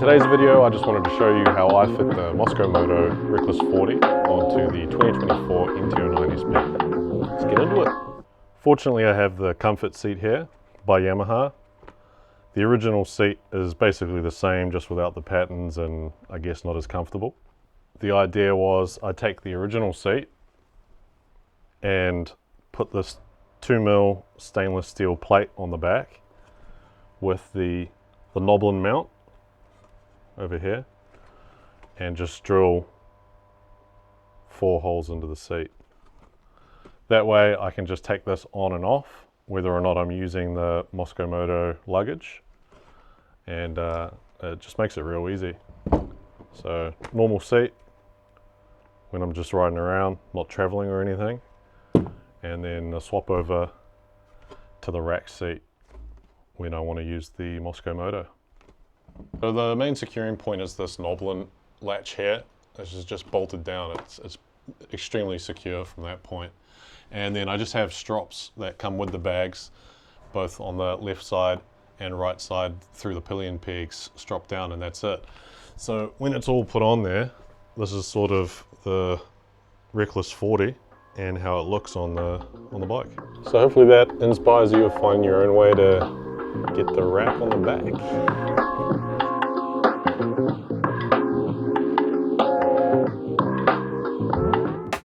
today's video, I just wanted to show you how I fit the Mosko Moto Reckless 40 onto the 2024 MT09SP. Let's get into it. Fortunately, I have the comfort seat here by Yamaha. The original seat is basically the same, just without the patterns and I guess not as comfortable. The idea was I take the original seat and put this 2mm stainless steel plate on the back with the knoblin mount over here, and just drill 4 holes into the seat. That way I can just take this on and off whether or not I'm using the Mosko Moto luggage, and it just makes it real easy. So normal seat when I'm just riding around, not traveling or anything, and then a swap over to the rack seat when I want to use the Mosko Moto. So the main securing point is this knoblin latch here. This is just bolted down. It's extremely secure from that point. And then I just have strops that come with the bags, both on the left side and right side through the pillion pegs, strop down, and that's it. So when it's all put on there, this is sort of the Reckless 40 and how it looks on the bike. So hopefully that inspires you to find your own way to get the wrap on the back.